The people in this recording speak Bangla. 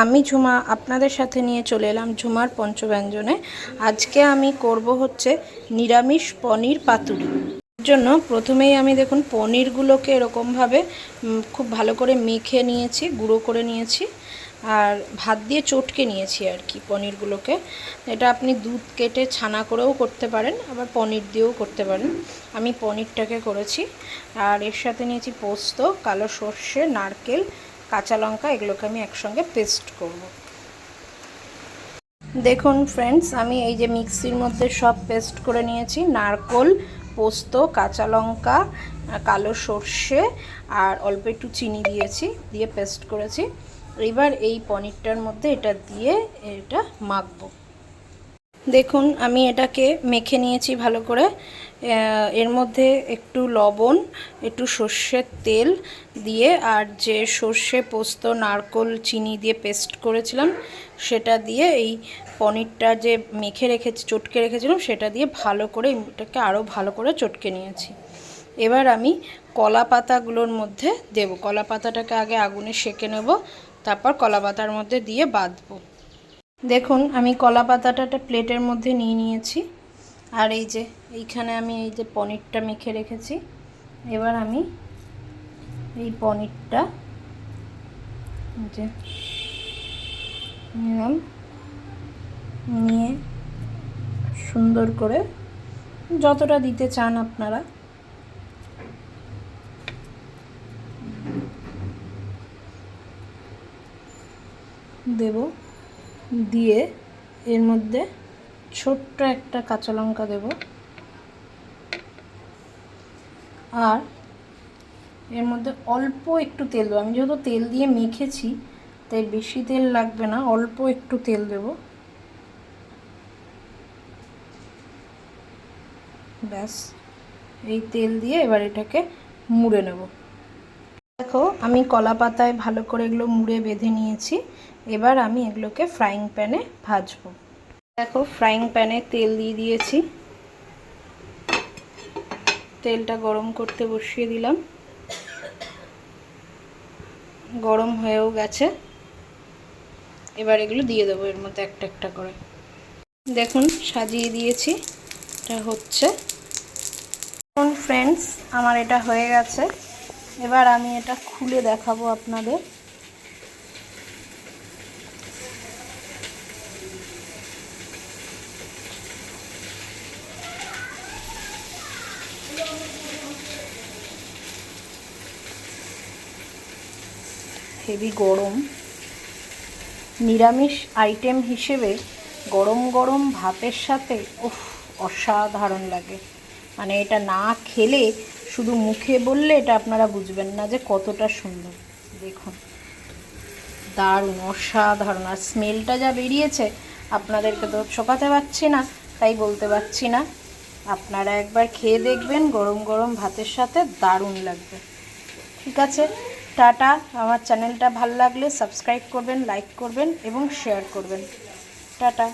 আমি ঝুমা আপনাদের সাথে নিয়ে চলে এলাম ঝুমার পঞ্চব্যঞ্জনে। আজকে আমি করব হচ্ছে নিরামিষ পনির পাতুরি। এর জন্য প্রথমেই আমি দেখুন পনিরগুলোকে এরকমভাবে খুব ভালো করে মেখে নিয়েছি, গুঁড়ো করে নিয়েছি, আর ভাত দিয়ে চটকে নিয়েছি আর কি পনিরগুলোকে। এটা আপনি দুধ কেটে ছানা করেও করতে পারেন, আবার পনির দিয়েও করতে পারেন। আমি পনিরটাকে করেছি। আর এর সাথে নিয়েছি পোস্ত, কালো সর্ষে, নারকেল, কাঁচা লঙ্কা, এগুলোকে আমি একসঙ্গে পেস্ট করব। দেখুন ফ্রেন্ডস, আমি এই যে মিক্সির মধ্যে সব পেস্ট করে নিয়েছি। নারকেল, পোস্ত, কাঁচা লঙ্কা, কালো সর্ষে আর অল্প একটু চিনি দিয়েছি, দিয়ে পেস্ট করেছি। এবার এই পনিরটার মধ্যে এটা দিয়ে এটা মাখবো। দেখুন আমি এটাকে মেখে নিয়েছি ভালো করে। এর মধ্যে একটু লবণ, একটু সর্ষের তেল দিয়ে, আর যে সর্ষে, পোস্ত, নারকেল, চিনি দিয়ে পেস্ট করেছিলাম সেটা দিয়ে এই পনিরটা যে চটকে রেখেছিলাম সেটা দিয়ে ভালো করে এটাকে আরও ভালো করে চটকে নিয়েছি। এবার আমি কলা পাতাগুলোর মধ্যে দেব। কলা পাতাটাকে আগে আগুনে সেঁকে নেব, তারপর কলা পাতার মধ্যে দিয়ে বাঁধবো। দেখুন আমি কলা পাতাটা একটা প্লেটের মধ্যে নিয়ে নিয়েছি, আর এই যে এইখানে আমি এই যে পনিরটা মেখে রেখেছি। এবার আমি এই পনিরটা যে নিলাম, নিয়ে সুন্দর করে যতটা দিতে চান আপনারা দেব, দিয়ে এর মধ্যে ছোট্ট একটা কাঁচা লঙ্কা দেব, আর এর মধ্যে অল্প একটু তেল দেবো। আমি যেহেতু তেল দিয়ে মেখেছি তাই বেশি তেল লাগবে না, অল্প একটু তেল দেব। ব্যাস, এই তেল দিয়ে এবার এটাকে মুড়ে নেব। দেখো আমি কলা পাতায় ভালো করে এগুলো মুড়ে বেঁধে নিয়েছি। এবার আমি এগুলোকে ফ্রাইং প্যানে ভাজবো। দেখো ফ্রাইং প্যানে তেল দিয়ে দিয়েছি, তেলটা গরম করতে বসিয়ে দিলাম, গরম হয়েও গেছে। এবার এগুলো দিয়ে দেবো এর মধ্যে একটা একটা করে। দেখুন সাজিয়ে দিয়েছি, এটা হচ্ছে। দেখুন ফ্রেন্ডস, আমার এটা হয়ে গেছে। এবার আমি এটা খুলে দেখাবো আপনাদের। হেভি গরম, নিরামিষ আইটেম হিসেবে গরম গরম ভাতের সাথে উফ, অসাধারণ লাগে। মানে এটা না খেলে, শুধু মুখে বললে এটা আপনারা বুঝবেন না যে কতটা সুন্দর। দেখুন দারুণ, অসাধারণ। আর স্মেলটা যা বেরিয়েছে, আপনাদেরকে তো শোকাতে পারছি না, তাই বলতে পারছি না। আপনারা একবার খেয়ে দেখবেন, গরম গরম ভাতের সাথে দারুণ লাগবে। ঠিক আছে, টাটা। আমার চ্যানেলটা ভালো লাগলে সাবস্ক্রাইব করবেন, লাইক করবেন এবং শেয়ার করবেন। টাটা।